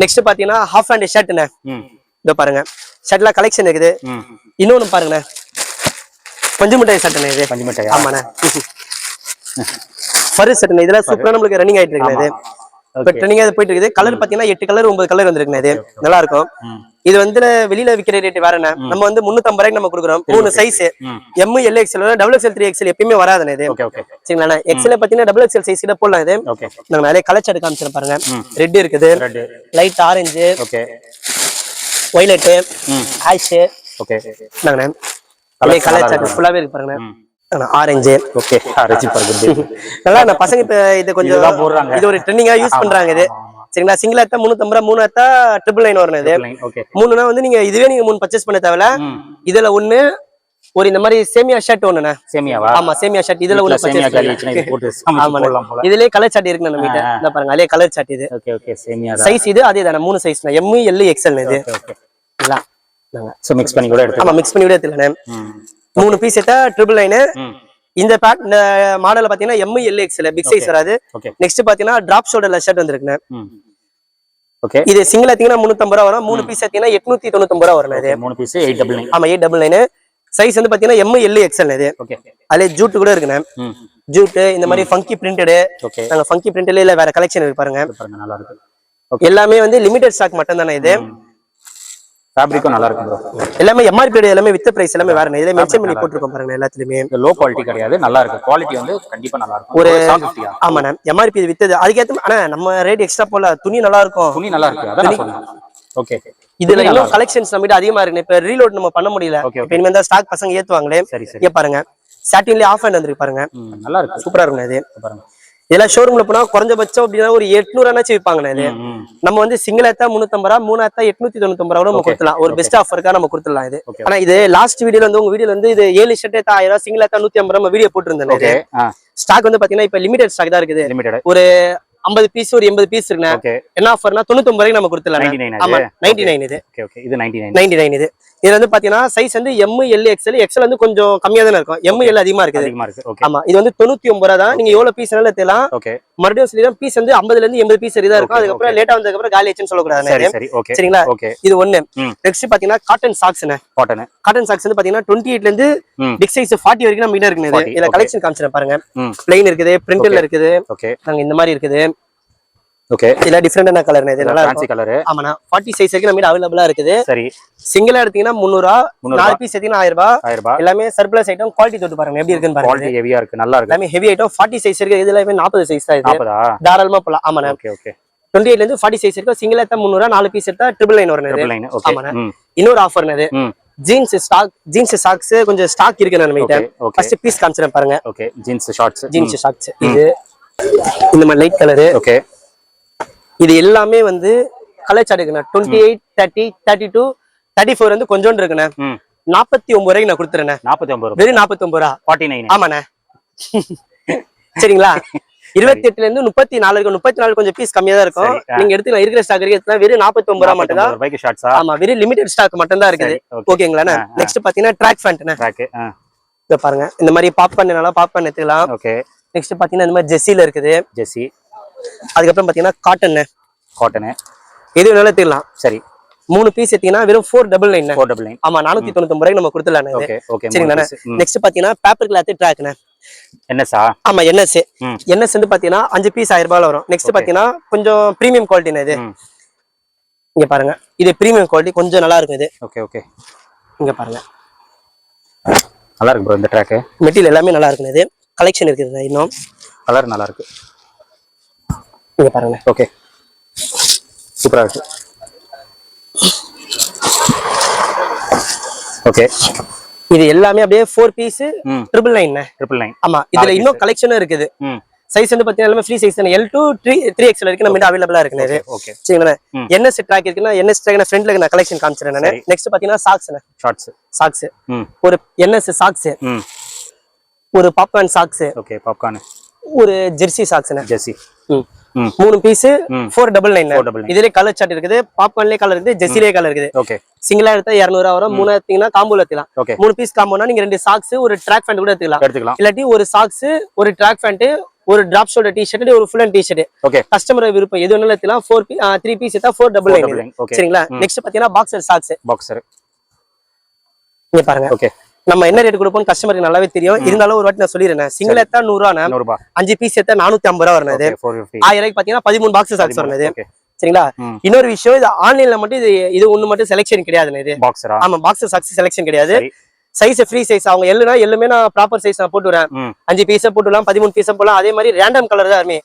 நெக்ஸ்ட் பாத்தீங்கன்னா ஹாஃப் ஹேண்ட் ஷர்ட்ண்ணே. இதோ பாருங்க ஷர்ட்ல கலெக்ஷன் இருக்குது. இன்னொன்னு பாருங்கண்ணே பஞ்சு மிட்டாய் ஷர்ட்ண்ணே. இது பஞ்சு மிட்டாய். ஆமாண்ணே ஃபர் ஷர்ட்ண்ணே. இதெல்லாம் சூப்பரா நம்மளுக்கு ரன்னிங் ஆயிட்டு இருக்குது. இது இப்ப ட்ரெண்டிங்கா போயிட்டு இருக்குது. கலர் பாத்தீங்கன்னா 8 கலர் 9 கலர் வந்துருக்குண்ணே. இது நல்லா இருக்கும். இது வந்து வெளியில விக்கிற ரேட் வேறண்ணே. நம்ம வந்து 350 ரூபாய்க்கு நம்ம கொடுக்குறோம். 3 size M L XL XXL 3XL எப்பயுமே வராதுண்ணே. இது சரிங்களா? XL பாத்தீங்கன்னா XXL சைஸ் கிட்ட போடலாம். இது நாங்க நிறைய கலர் சார்ட் காமிச்சிருக்கோம் பாருங்க. ரெட் இருக்குது, light orange, violet, ash. Okay நாங்க கலர் சார்ட் ஃபுல்லாவே இருக்கு பாருங்க. ஆரஞ்சு. ஓகே ஆரஞ்சு பாருங்க. நல்லா நான் பசங்க இப்ப இது கொஞ்சம் இது ஒரு ட்ரெண்டிங்கா யூஸ் பண்றாங்க. இது சரிங்களா? சிங்கிள் எடுத்தா 350 ரூபா, 3 எடுத்தா 999 வரும். இது 3னா வந்து நீங்க இதுவே நீங்க 3 பர்ச்சேஸ் பண்ண தேவையில்ல. இதுல ஒண்ணு ஒரு இந்த மாதிரி சேமியா ஷர்ட் ஒண்ணுண்ணே. சேமியாவா? ஆமா சேமியா ஷர்ட். இதுல ஒண்ணு பர்ச்சேஸ். ஆமா இதுலயே கலர் சார்ட் இருக்கு நம்ம கிட்ட. இந்த பாருங்க அதே கலர் சார்ட். இது ஓகே ஓகே சேமியா சைஸ். இது அதே தானே 3 சைஸ் M L XL. இது இல்ல நாங்க சோ மிக்ஸ் பண்ணி கூட எடுத்து. ஆமா மிக்ஸ் பண்ணி கூட எடுத்துலனே. 3 பீஸ் எடுத்தா 999. இந்த பேக் இந்த மாடல்ல பாத்தீங்கன்னா M L XL big size வராது. நெக்ஸ்ட் பாத்தீங்கன்னா டிராப் ஷோல்டர்ல ஷர்ட் வந்திருக்குண்ணே. ஓகே இது சிங்கிள் எடுத்தீங்கன்னா 350 ரூபா வரும். 3 பீஸ் எடுத்தீங்கன்னா 899 ரூபா வரும். இது 3 பீஸ் 899. ஆமா 899. சைஸ் வந்து பாத்தீங்கன்னா M L XL. இது ஓகே அதுல ஜூட் கூட இருக்குண்ணே. ஜூட் இந்த மாதிரி ஃபங்கி பிரிண்டட். நாங்க ஃபங்கி பிரிண்டட்ல இல்ல வேற கலெக்ஷன் இருக்கு பாருங்க. நல்லா இருக்கு. எல்லாமே வந்து லிமிடெட் ஸ்டாக் மட்டும் தானே. இது ஃபேப்ரிக்கும் நல்லா இருக்கு ப்ரோ. எல்லாமே MRP எல்லாமே வித் பிரைஸ் எல்லாமே வேற. இதை மென்ஷன் பண்ணி போட்டுருக்கோம் பாருங்க. எல்லாத்துலயுமே லோ குவாலிட்டி கிடையாது. நல்லா இருக்கு. குவாலிட்டி வந்து கண்டிப்பா நல்லா இருக்கும். ஒரு 750. ஆமாண்ணே MRP வித்தது அதுக்கேத்த. ஆனா நம்ம ரேட் எக்ஸ்ட்ரா போல. துணி நல்லா இருக்கும். துணி நல்லா இருக்கு. அதான் நான் சொன்னேன். ஓகே இதுல இன்னும் கலெக்ஷன்ஸ் நம்ம கிட்ட அதிகமா இருக்கு. இப்ப ரீலோட் நம்ம பண்ண முடியல. இப்ப இனிமே தான் ஸ்டாக் பசங்க ஏத்துவாங்களே. இங்க பாருங்க சாட்டின்ல ஆஃப் ஹேண்ட் வந்திருக்கு பாருங்க. நல்லா இருக்கு. சூப்பரா இருக்கும். இது பாருங்க இதெல்லாம் ஷோரூம்ல போனா குறைஞ்சபட்சம் அப்படின்னா ஒரு 800 விற்பாங்கண்ணே. இது நம்ம வந்து சிங்கிள் எடுத்தா 350 ரூபா, 3 எடுத்தா 899 ரூபா நம்ம கொடுத்துலாம். ஒரு பெஸ்ட் ஆஃபருக்கா நம்ம கொடுத்துடலாம். இது ஆனா இது லாஸ்ட் வீடியோல வந்து உங்க வீடியோல வந்து இது 7 ஷர்ட் எடுத்தா 1000 ரூபா, சிங்கிள் எடுத்தா 150 ரூபா வீடியோ போட்டுருந்தேன். ஸ்டாக் வந்து பாத்தீங்கன்னா இப்ப லிமிடெட் ஸ்டாக் தான் இருக்குது. ஒரு 50 பீஸ் ஒரு 80 பீஸ் இருக்குண்ணே. என்ன ஆஃபர்னா 99 ரூபாய்க்கு நம்ம கொடுத்துடலாம். ஆமா 99. இது ஓகே ஓகே இது 99. இது இதுல வந்து பாத்தீங்கன்னா சைஸ் வந்து M L XL. XL வந்து கொஞ்சம் கம்மியா தானே இருக்கும். M L அதிகமா இருக்குது. ஆமா இது வந்து 99 ரூபா தான். நீங்க எவ்வளவு பீஸ் வேணாலும் எடுத்துலாம். மறுபடியும் சொல்லிதான் பீஸ் வந்து 50 ல இருந்து 80 பீஸ் தான் இருக்கும். அதுக்கப்புறம் லேட்டா வந்ததுக்கு அப்புறம் காலி ஆச்சுன்னு சொல்லக்கூடாது. சரிங்களா? இது ஒண்ணு. நெக்ஸ்ட் பாத்தீங்கன்னா காட்டன் சாக்ஸ்ண்ணே. காட்டன் சாக்ஸ் வந்து பாத்தீங்கன்னா 28 ல இருந்து பிக் சைஸ் 40 வரைக்கும் நம்ம கிட்ட இருக்குது. இதுல கலெக்ஷன் காமிச்சிரேன் பாருங்க. பிளைன் இருக்குது, பிரிண்டட்ல இருக்குது. நாங்க இந்த மாதிரி இருக்குது. ஓகே இதெல்லாம் டிஃபரெண்டான கலர்ண்ணே. இது நல்லா ஃபேன்சி கலர். ஆமாண்ணா 40 சைஸ் வரைக்கும் நம்ம அவைலபிளா இருக்குது. சரி சிங்கிளா எடுத்தீங்கன்னா 300 ரூபா, 4 பீஸ் எடுத்தீங்கன்னா 1000 ரூபாய். எல்லாமே சர்ப்ளஸ் ஐட்டம். குவாலிட்டி தொட்டு பாருங்க எப்படி இருக்குன்னு பாருங்க. குவாலிட்டி ஹெவியா இருக்கு. நல்லா இருக்கு. எல்லாமே ஹெவி ஐட்டம். 40 சைஸ் இருக்கு. இதுல 40 சைஸ் தான். இது 40 தாராளமா போலாம். ஆமாண்ணா ஓகே ஓகே 28 ல இருந்து 40 சைஸ் இருக்கு. சிங்கிளா எடுத்தா 300 ரூபா, 4 பீஸ் எடுத்தா 999 வரும். ஆமாண்ணா இன்னொரு ஆஃபர்ண்ணே. இது ஜீன்ஸ் ஸ்டாக். ஜீன்ஸ் ஸ்டாக்ஸ் கொஞ்சம் ஸ்டாக் இருக்கு நம்ம கிட்ட. ஃபர்ஸ்ட் பீஸ் காமிச்சறேன் பாருங்க. Okay jeans shorts. Jeans shorts இது இந்த மாதிரி லைட் கலர். ஓகே இது எல்லாமே வந்து கலர் சார்ட் இருக்குண்ணே. 28, 30, 32, 34 வந்து கொஞ்சோண்டு இருக்குண்ணே. 49 ரூபாய்க்கு நான் கொடுத்துறேன். 49 வெறும் 49 ரூபா. 49. ஆமாண்ணே சரிங்களா? 28 ல இருந்து 34 இருக்கு. 34 கொஞ்சம் பீஸ் கம்மியா தான் இருக்கும். நீங்க எடுத்துக்கலாம். இருக்கிற ஸ்டாக் இருக்கு. வெறும் 49 ரூபா மட்டும் தான். ஆமா வெறும் லிமிடெட் ஸ்டாக் மட்டும் தான் இருக்குது. ஓகேங்களா? நெக்ஸ்ட் பாத்தீங்கன்னா ட்ராக் பேண்ட்ண்ணே. இத பாருங்க இந்த மாதிரி பாப்கார்ன் பாப்கார்ன் எடுத்துக்கலாம். ஓகே நெக்ஸ்ட் பாத்தீங்கன்னா இந்த மாதிரி ஜெர்சில இருக்குது. ஜெர்சி. அதுக்கப்புறம் பாத்தீங்கன்னா காட்டன். எது வேணாலும் எடுத்துக்கலாம். சரி 3 பீஸ் எடுத்தீங்கன்னா வெறும் 499. 499. ஆமா 499 ரூபாய்க்கு நம்ம கொடுத்துடலாம். சரிங்களா? நெக்ஸ்ட் பாத்தீங்கன்னா பேப்பர் கிளாத் ட்ராக்ண்ணே. NS-ஆ? ஆமா NS. NS வந்து பாத்தீங்கன்னா 5 பீஸ் 1000 ரூபாய்ல வரும். நெக்ஸ்ட் பாத்தீங்கன்னா கொஞ்சம் பிரீமியம் குவாலிட்டினா. இது இங்க பாருங்க. இது பிரீமியம் குவாலிட்டி கொஞ்சம் நல்லா இருக்கும். இது ஓகே ஓகே இங்க பாருங்க நல்லா இருக்கு ப்ரோ. இந்த ட்ராக் மெட்டீரியல் எல்லாமே நல்லா இருக்கு. இது கலெக்ஷன் இருக்குது. இன்னும் கலர் நல்லா இருக்கு. இங்க பாருங்க. ஓகே சூப்பரா இருக்கு. ஓகே இது எல்லாமே அப்படியே 4 பீஸ் 999. ஆமா இதுல இன்னும் கலெக்ஷனும் இருக்குது. சைஸ் வந்து பாத்தீங்கன்னா எல்லாமே ஃப்ரீ சைஸ் தானே. L to 3XL வரைக்கும் நம்ம அவைலபிளா இருக்கு. ஓகே சரிங்களா. NS ட்ராக் இருக்குன்னா NS ட்ராக் நான் ஃப்ரண்ட்ல நான் கலெக்ஷன் காமிச்சறேன் நானு. நெக்ஸ்ட் பாத்தீங்கன்னா சாக்ஸ் சாக்ஸ் ஒரு NS சாக்ஸ், ஒரு பாப்கார்ன் சாக்ஸ், ஓகே பாப்கார்ன், ஒரு ஜெர்சி சாக்ஸ்னா ஜெர்சி 3 பீஸ் 499. இதுலயே கலர் சார்ட் இருக்குது, பாப்கார்ன்லயே கலர் இருக்குது, ஜெர்சிலயே கலர் இருக்குது. ஓகே சிங்கிளா எடுத்தா 200 வரும், மூணா எடுத்தீங்கன்னா காம்போல எடுத்துக்கலாம். 3 பீஸ் காம்போனா நீங்க 2 சாக்ஸ் ஒரு ட்ராக் பேண்ட் கூட எடுத்துக்கலாம். இல்லாட்டி ஒரு சாக்ஸ் ஒரு ட்ராக் பேண்ட் ஒரு டிராப் ஷோல்டர் டி-ஷர்ட் ஒரு full and T-shirt. Okay customer விருப்பம் எது வேணாலும் எடுத்துக்கலாம். 3 பீஸ் எடுத்தா 499. சரிங்களா. நெக்ஸ்ட் பாத்தீங்கன்னா பாக்ஸர் சாக்ஸ். இங்க பாருங்க. ஓகே நம்ம என்ன ரேட் கொடுப்போம் கஸ்டமருக்கு நல்லாவே தெரியும். இருந்தாலும் ஒரு வாட்டி நான் சொல்லிடுறேன். சிங்கிள் எடுத்தா 100 ரூபா, 5 பீஸ் எடுத்தா 450 ரூபா வரணும். 1000 பாத்தீங்கன்னா 13 பாக்ஸ் சாக்ஸ் வரணும். சரிங்களா. இன்னொரு விஷயம், இது ஆன்லைன்ல மட்டும் இது ஒண்ணு மட்டும் செலக்ஷன் கிடையாது. இது ஆமா பாக்ஸ் சாக்ஸ் செலக்ஷன் கிடையாது. Size free size. அவங்க எல்லுனா எல்லாமே நான் ப்ராப்பர் சைஸ் நான் போட்டுறேன். 5 பீஸ் போட்டுலாம், 13 பீஸ் போடலாம். அதே மாதிரி ரேண்டம் கலர் தான் இருமே.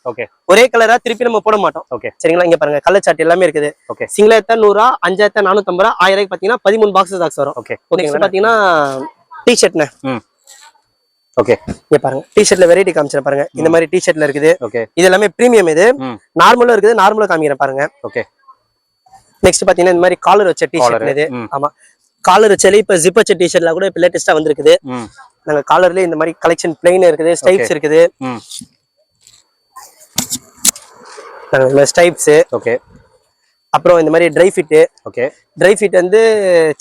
ஒரே கலரா திருப்பி நம்ம போட மாட்டோம். சரிங்களா. இங்க பாருங்க கலர் சார்ட் எல்லாமே இருக்குது. சிங்கிள் எடுத்தா 100 ரூபா, 5 எடுத்தா 450 ரூபா, 1000 பாத்தீங்கன்னா 13 பாக்ஸ் சாக்ஸ் வரும். நெக்ஸ்ட் பாத்தீங்கன்னா டி-ஷர்ட்னா. ஓகே இங்க பாருங்க டி-ஷர்ட்ல வெரைட்டி காமிச்சறேன் பாருங்க. இந்த மாதிரி டி-ஷர்ட்ல இருக்குது. இது எல்லாமே பிரீமியம். இது நார்மலா இருக்குது. நார்மலா காமிக்கிறேன் பாருங்க. ஓகே நெக்ஸ்ட் பாத்தீங்கன்னா இந்த மாதிரி காலர் வச்ச டி-ஷர்ட் இது. ஆமா காலர் வச்சல இப்ப ஜிப் வச்ச டி-ஷர்ட்ல கூட இப்ப லேட்டஸ்டா வந்திருக்குது. நாங்க காலர்ல இந்த மாதிரி கலெக்ஷன் பிளைன் இருக்குது, ஸ்டைப்ஸ் இருக்குது. நாங்க ஸ்டைப்ஸ். ஓகே அப்புறம் இந்த மாதிரி try fit. Okay try fit வந்து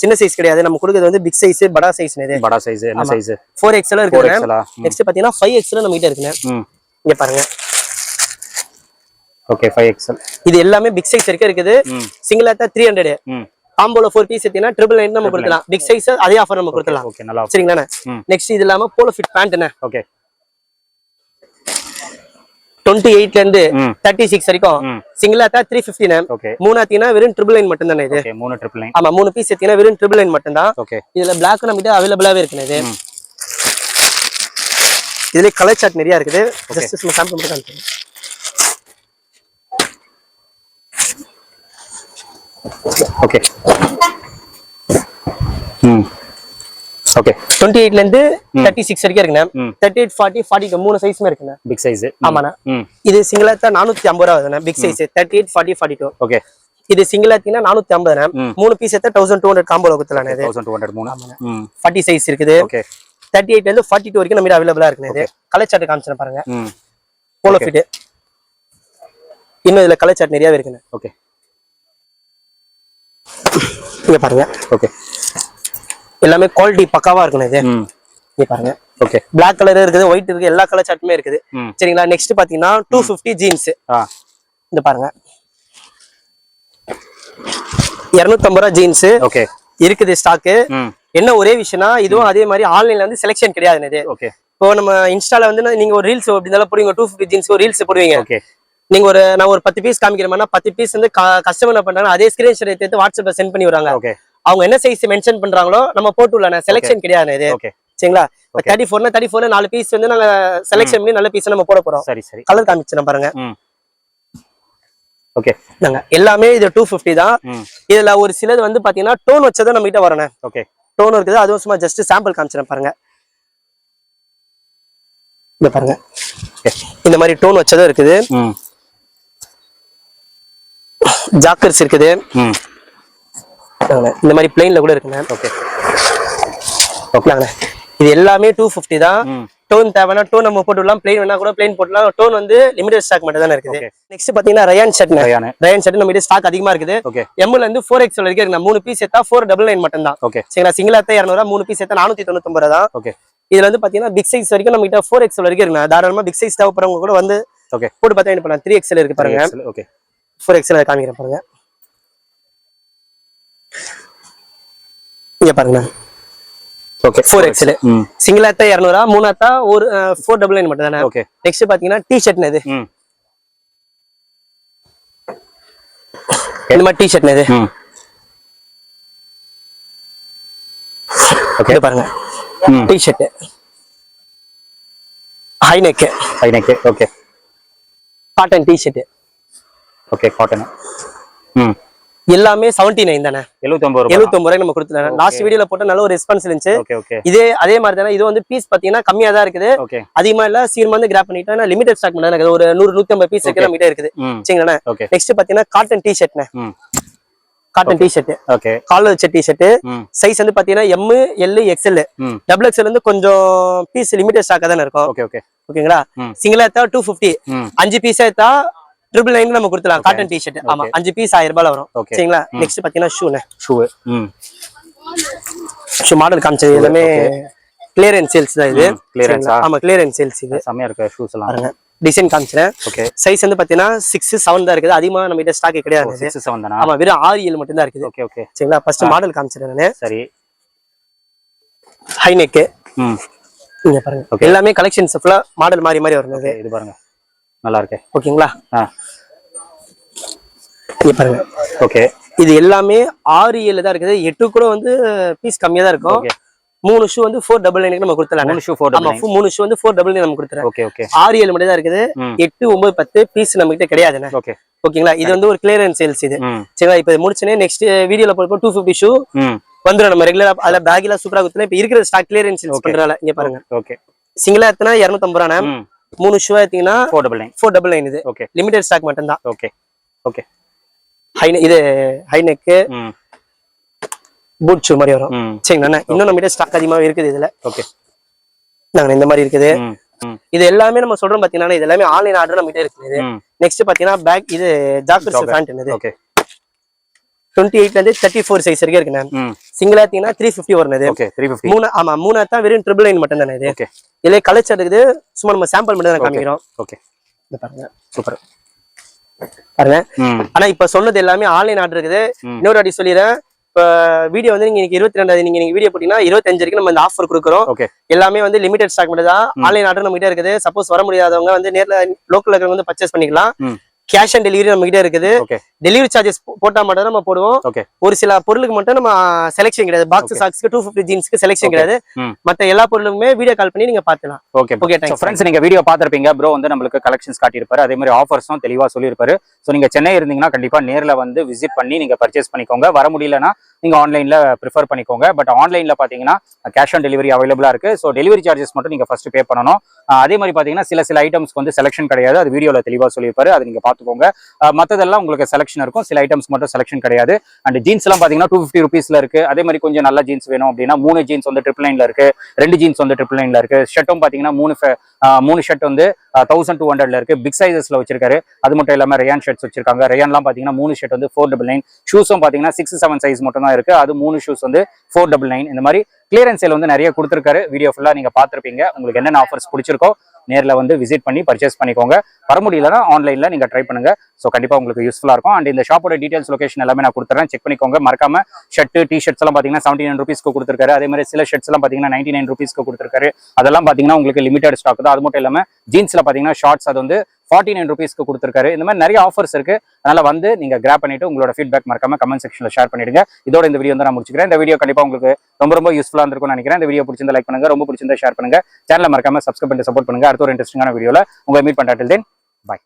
சின்ன சைஸ் கிடையாது, நம்ம கொடுக்கிறது வந்து பிக் சைஸ், படா சைஸ். இது படா சைஸ். என்ன சைஸ்? 4XL இருக்குங்க. நெக்ஸ்ட் பாத்தீங்கன்னா 5XL நம்ம கிட்ட இருக்குங்க. இங்க பாருங்க. Okay 5XL. இது எல்லாமே பிக் சைஸ் வரைக்கும் இருக்குது. சிங்கிள் எடுத்தா 300. காம்போல 4 பீஸ் எடுத்தீங்கன்னா 999 நம்ம கொடுக்கலாம். பிக் சைஸ் அதே ஆஃபர் நம்ம கொடுக்கலாம். ஓகே நல்லா. சரிங்களா. நெக்ஸ்ட் இது இல்லாம போலோ ஃபிட் பேண்ட்னா. ஓகே 28 ல இருந்து 36 வரைக்கும். சிங்கிள் எடுத்தா 350. ஓகே மூணு எடுத்தீங்கன்னா வெறும் 999 மட்டும் தானே இது. ஓகே 399. ஆமா 3 பீஸ் எடுத்தீங்கன்னா வெறும் 999 மட்டும் தான். ஓகே இதுல Black நம்ம கிட்ட அவேலபிளாவே இருக்குது. இது இதுல கலர் சார்ட் நிறைய இருக்குது. ஜஸ்ட் நம்ம சாம்பிள் மட்டும் காமிக்கிறேன். ஓகே ஓகே 28 ல இருந்து 36 வரைக்கும் இருக்குங்க. 38 40 42 மூணு சைஸ்மே இருக்குங்க. Big size. ஆமாண்ணா. இது சிங்கிள் எடுத்தா 450 ரூபா வருதுண்ணா. Big size 38 40 42. ஓகே இது சிங்கிள் எடுத்தீங்கன்னா 450. மூணு பீஸ் எடுத்தா 1200 காம்போல கொடுத்தலாம். இது 1200 மூணு. 40 சைஸ் இருக்குது. ஓகே 38 ல இருந்து 42 வரைக்கும் நம்ம அவேலபிளா இருக்குங்க. இது கலர் சார்ட் காமிச்சறேன் பாருங்க. Polo fit. இன்னும் இதுல கலர் சார்ட் நிறையவே இருக்குங்க. ஓகே இங்க பாருங்க. ஓகே எல்லாமே குவாலிட்டி பக்காவா இருக்கும். இது இங்க பாருங்க. ஓகே Black கலர் இருக்குது, ஒயிட் இருக்கு, எல்லா கலர் சார்ட்டுமே இருக்குது. சரிங்களா. நெக்ஸ்ட் பாத்தீங்கன்னா 250 ஜீன்ஸ். இந்த பாருங்க 250 ரூபா ஜீன்ஸ். ஓகே இருக்குது ஸ்டாக். என்ன ஒரே விஷயம்னா இதுவும் அதே மாதிரி ஆன்லைன்ல வந்து செலக்ஷன் கிடையாது. இது ஓகே இப்போ நம்ம இன்ஸ்டால வந்து நீங்க ஒரு ரீல்ஸ் அப்படி இருந்தாலும் போடுவீங்க. 250 ஜீன்ஸ் ஒரு ரீல்ஸ் போடுவீங்க. ஓகே நீங்க நான் ஒரு 10 பீஸ் காமிக்கிறேன்னா 10 பீஸ் வந்து கஸ்டமர் என்ன பண்றாங்க, அதே ஸ்கிரீன்ஷாட் எடுத்து வாட்ஸ்அப்ல சென்ட் பண்ணி வராங்க. ஓகே அவங்க என்ன சைஸ் மென்ஷன் பண்றாங்களோ நம்ம போட்டு விடலாம். செலக்ஷன் கிடையாது இது. ஓகே சரிங்களா. 34 னா 34 4 பீஸ் வந்து நாங்க செலக்ஷன் பண்ணி நல்ல பீஸ் நம்ம போட போறோம். சரி சரி கலர் காமிச்சறேன் பாருங்க. ஓகே நாங்க எல்லாமே இது 250 தான். இதுல ஒரு சிலது வந்து பாத்தீங்கன்னா டோன் வச்சத நம்ம கிட்ட வரணும். ஓகே டோன் இருக்குது. அதுவும் சும்மா ஜஸ்ட் சாம்பிள் காமிச்சறேன் பாருங்க. இந்த பாருங்க இந்த மாதிரி டோன் வச்சதா இருக்குது. ஜாக்கர்ஸ் இருக்குது. இந்த மாதிரி பிளைன்ல கூட இருக்குங்க. ஓகே ஓகேங்க இது எல்லாமே 250 தான். டோன் தேவைன்னா டோன் நம்ம போட்டுடலாம், பிளைன் வேணா கூட பிளைன் போட்டுலாம். டோன் வந்து லிமிடெட் ஸ்டாக் மட்டும் தான் இருக்குது. நெக்ஸ்ட் பாத்தீங்கன்னா ரயான் ஷர்ட். ரயான் ஷர்ட் நம்ம கிட்ட ஸ்டாக் அதிகமா இருக்குது. M ல இருந்து 4XL வரைக்கும் இருக்கு. 3 பீஸ் எடுத்தா 499 மட்டும் தான். சரிங்களா. சிங்கிள் எடுத்தா 200 ரூபா, 3 பீஸ் எடுத்தா 499 ரூபா தான். ஓகே இதுல வந்து பாத்தீங்கன்னா பிக் சைஸ் வரைக்கும் நம்ம கிட்ட 4XL வரைக்கும் இருக்கு. தாராளமா பிக் சைஸ் தேவைப்படுறவங்க கூட வந்து போட்டு பார்த்தா என்ன பண்ணலாம். 3XL இருக்கு பாருங்க. ஓகே 4XL காமிக்கிறேன் பாருங்க. இங்க பாருங்க. ஓகே 4XL சிங்கிள் எடுத்தா 200 ரூபா, மூணு எடுத்தா ஒரு 499 மட்டும் தானே. ஓகே நெக்ஸ்ட் பாத்தீங்கன்னா டி-ஷர்ட்னா இது. இந்த மாதிரி டி-ஷர்ட்னா இது. ஓகே பாருங்க T-shirt high neck. Okay cotton T-shirt. Okay cotton. எல்லாமே 79 தானே, 79 ரூபாய். 79 ரூபாய்க்கு நம்ம கொடுத்துருக்கோம். லாஸ்ட் வீடியோல போட்ட நல்ல ஒரு ரெஸ்பான்ஸ் இருந்துச்சு. Okay okay. இதே அதே மாதிரி தானே, இது வந்து பீஸ் பாத்தீங்கன்னா கம்மியா தான் இருக்குது, ஓகே. அதிகமா இல்ல. சீக்கிரமா வந்து கிராப் பண்ணிட்டா லிமிடெட் ஸ்டாக் மட்டும் தான், ஒரு 100 150 பீஸ் இருக்கு நம்ம கிட்ட இருக்குது. சரிங்களா? ஓகே. நெக்ஸ்ட் பாத்தீங்கன்னா காட்டன் டி-ஷர்ட்னே, cotton T-shirt, okay. Collar set T-shirt. Size வந்து பாத்தீங்கன்னா M, L, XL. Double XL வந்து கொஞ்சம் பீஸ் லிமிடெட் ஸ்டாக் தானே இருக்கும். Okay okay. ஓகேங்களா? சிங்கிளா எடுத்தா 250, 5 பீஸ் எடுத்தா 999 நம்ம கொடுத்துலாம். Cotton T-shirt. ஆமா, 5 பீஸ் 1000 ரூபாய் வரும். சரிங்களா? நெக்ஸ்ட் பாத்தீங்கன்னா ஷூ மாடல் காமிச்சது எல்லாமே கிளியரன்ஸ் சேல்ஸ் தான் இது. ஆமா, கிளியரன்ஸ் சேல்ஸ் இது. செமையா இருக்கு ஷூஸ் எல்லாம். பாருங்க, டிசைன் காமிச்சேன். ஓகே. சைஸ் வந்து பாத்தீங்கன்னா 6, 7 தான் இருக்குது. அதிகமா நம்ம கிட்ட ஸ்டாக் கிடையாது. 6, 7 தானா? ஆமா, வெறும் 6, 7 மட்டும் தான் இருக்குது. Okay okay. சரிங்களா? ஃபர்ஸ்ட் மாடல் காமிச்சேன் நானு. சரி. High neck. இங்க பாருங்க, எல்லாமே கலெக்ஷன்ஸ் ஃபுல்லா மாடல் மாறி மாறி வருது. இது பாருங்க, நல்லா இருக்கு. ஓகேங்களா? இங்க பாருங்க. ஓகே. இது எல்லாமே 6, 7 தான் இருக்குது. 8 கூட வந்து பீஸ் கம்மியா தான் இருக்கும். 3 ஷூ வந்து 499 நம்ம கொடுத்துலாம். 3 ஷூ 499. ஆமா, 3 ஷூ வந்து 499 நம்ம கொடுத்துறோம். Okay okay. 6, 7 மட்டும் தான் இருக்குது. 8, 9, 10 பீஸ் நம்ம கிட்ட கிடையாதுண்ணே. ஓகே. ஓகேங்களா? இது வந்து ஒரு கிளியரன்ஸ் சேல்ஸ் இது. சரிங்களா? இப்ப முடிச்சனே நெக்ஸ்ட் வீடியோல போறப்போ 250 ஷூ வந்துரும் நம்ம ரெகுலரா. அதுல பேக் எல்லாம் சூப்பரா கொடுத்தலாம். இப்ப இருக்கிற ஸ்டாக் கிளியரன்ஸ் சேல்ஸ் பண்றனால இங்க பாருங்க. ஓகே. சிங்கிளா எடுத்தனா 250 ரூபாய். 3 ஷூ எடுத்தீங்கன்னா 499 இது. ஓகே. லிமிடெட் ஸ்டாக் மட்டும் தான். Okay okay. இது ஹை நெக் பூட் ஷூ மாதிரி வரும். சரிங்களா? இன்னும் நம்ம கிட்ட ஸ்டாக் அதிகமா இருக்குது இதுல. ஓகே. நாங்க இந்த மாதிரி இருக்குது. இது எல்லாமே நம்ம சொல்றோம் பாத்தீங்கன்னா, இது எல்லாமே ஆன்லைன் ஆர்டர் நம்ம கிட்ட இருக்குது. நெக்ஸ்ட் பாத்தீங்கன்னா பேக், இது ஜாக்கெட் பேண்ட் இது. ஓகே. 28 ல இருந்து 34 சைஸ் வரைக்கும் இருக்குண்ணே. சிங்கிளா எடுத்தீங்கன்னா 350 வருது. ஓகே. 350. 3 ஆமா, 3 எடுத்தா வெறும் 999 மட்டும் தானே இது. ஓகே. இதுல கலெக்ஷன் இருக்குது. சும்மா நம்ம சாம்பிள் மட்டும் தான் காமிக்கிறோம். ஓகே. இது பாருங்க, சூப்பர் பாருங்க. ஆனா இப்ப சொன்னது எல்லாமே ஆன்லைன் ஆர்டர் இருக்குது. இன்னொரு வாட்டி சொல்லிடுறேன், இப்ப வீடியோ வந்து நீங்க 22 நீங்க வீடியோ போட்டீங்கன்னா 25 வரைக்கும் நம்ம இந்த ஆஃபர் கொடுக்குறோம். எல்லாமே வந்து லிமிடெட் ஸ்டாக் மட்டும் தான். ஆன்லைன் ஆர்டர் நம்ம கிட்ட இருக்குது. சப்போஸ் வர முடியாதவங்க வந்து நேர்ல லோக்கல்ல இருக்கிறவங்க வந்து பர்ச்சேஸ் பண்ணிக்கலாம். கேஷ் ஆன் டெலிவரி நம்ம கிட்ட இருக்குது. டெலிவரி சார்ஜஸ் போட்டா மட்டும் நம்ம போடுவோம். ஒரு சில பொருளுக்கு மட்டும் நம்ம செலக்ஷன் கிடையாது. பாக்ஸ் சாக்ஸ்க்கு 250 ஜீன்ஸ்க்கு செலக்ஷன் கிடையாது. மத்த எல்லா பொருளுமே வீடியோ கால் பண்ணி நீங்க பாத்துக்கலாம். Okay okay. சோ फ्रेंड्स, நீங்க வீடியோ பாத்திருப்பீங்க. ப்ரோ வந்து நமக்கு கலெக்ஷன்ஸ் காட்டியிருப்பாரு. அதே மாதிரி ஆஃபர்ஸும் தெளிவா சொல்லியிருப்பாரு. சோ நீங்க சென்னை இருந்தீங்கன்னா கண்டிப்பா நேர்ல வந்து விசிட் பண்ணி நீங்க பர்ச்சேஸ் பண்ணிக்கோங்க. வர முடியலன்னா நீங்க ஆன்லைன்ல ப்ரிஃபர் பண்ணிக்கோங்க. பட் ஆன்லைன்ல பாத்தீங்கன்னா கேஷ் ஆன் டெலிவரி அவைலபிளா இருக்கு. சோ டெலிவரி சார்ஜஸ் மட்டும் நீங்க ஃபர்ஸ்ட் பே பண்ணணும். அதே மாதிரி பாத்தீங்கன்னா சில ஐட்டம்ஸ்க்கு வந்து செலக்ஷன் கிடையாது. அது வீடியோல தெளிவா சொல்லியிருப்பாரு. அது நீங்க பாத்துக்கோங்க. மத்ததெல்லாம் உங்களுக்கு செலக்ஷன் இருக்கும். சில ஐட்டம்ஸ் மட்டும் செலக்ஷன் கிடையாது. அண்ட் ஜீன்ஸ் எல்லாம் பாத்தீங்கன்னா 250 ருபீஸ்ல இருக்கு. அதே மாதிரி கொஞ்சம் நல்ல ஜீன்ஸ் வேணும் அப்படின்னா 3 ஜீன்ஸ் வந்து 999 இருக்கு. 2 ஜீன்ஸ் வந்து 999 இருக்கு. ஷர்ட்டும் பாத்தீங்கன்னா 3 ஷர்ட் வந்து 1200 இருக்கு. பிக் சைசஸ்ல வச்சிருக்காரு. அது மட்டும் இல்லாம ரயான் ஷர்ட்ஸ் வச்சிருக்காங்க. ரயான்லாம் பாத்தீங்கன்னா 3 ஷர்ட் வந்து 499. ஷூஸும் பாத்தீங்கன்னா 6, 7 சைஸ் மட்டும் தான் இருக்கு. அது 3 ஷூஸ் வந்து 499. இந்த மாதிரி கிளியரன்ஸ் சேல் வந்து நிறைய கொடுத்துருக்காரு. வீடியோ ஃபுல்லா நீங்க பாத்திருப்பீங்க. உங்களுக்கு என்னென்ன ஆஃபர்ஸ் பிடிச்சிருக்கோ நேர்ல வந்து விசிட் பண்ணி பர்ச்சேஸ் பண்ணிக்கோங்க. வர முடியலன்னா ஆன்லைன்ல நீங்க ட்ரை பண்ணுங்க. சோ கண்டிப்பா உங்களுக்கு யூஸ்ஃபுல்லா இருக்கும். அண்ட் இந்த ஷாப்போட டீடைல்ஸ், லொகேஷன் எல்லாமே நான் கொடுத்துறேன். செக் பண்ணிக்கோங்க. மறக்காம ஷர்ட், டி ஷர்ட்ஸ் எல்லாம் பாத்தீங்கன்னா 79 ருபீஸ்க்கு கொடுத்துருக்காரு. அதே மாதிரி சில ஷர்ட்ஸ் எல்லாம் பாத்தீங்கன்னா 99 ருபீஸ்க்கு கொடுத்துருக்காரு. அதெல்லாம் பாத்தீங்கன்னா உங்களுக்கு லிமிடெட் ஸ்டாக் தான். அது மட்டும் இல்லாம ஜீன்ஸ்ல பாத்தீங்கன்னா ஷார்ட்ஸ் அது வந்து 49 ருபீஸ்க்கு கொடுத்துருக்காரு. இந்த மாதிரி நிறைய ஆஃபர்ஸ் இருக்கு. அதனால வந்து நீங்க கிராப் பண்ணிட்டு உங்களோட ஃபீட்பேக் மறக்காம கமெண்ட் செக்ஷன்ல ஷேர் பண்ணிடுங்க. இதோட இந்த வீடியோ வந்து நான் முடிச்சுக்கிறேன். இந்த வீடியோ கண்டிப்பா உங்களுக்கு ரொம்ப யூஸ்ஃபுல்லா இருந்திருக்கும்னு நினைக்கிறேன். இந்த வீடியோ பிடிச்சிருந்தா லைக் பண்ணுங்க. ரொம்ப பிடிச்சிருந்தா ஷேர் பண்ணுங்க. சேனலை மறக்காம சப்ஸ்கிரைப் பண்ணி சப்போர்ட் பண்ணுங்க. அடுத்த ஒரு இன்ட்ரெஸ்டிங்கான வீடியோல உங்களை மீட் பண்றேன். Till then, bye.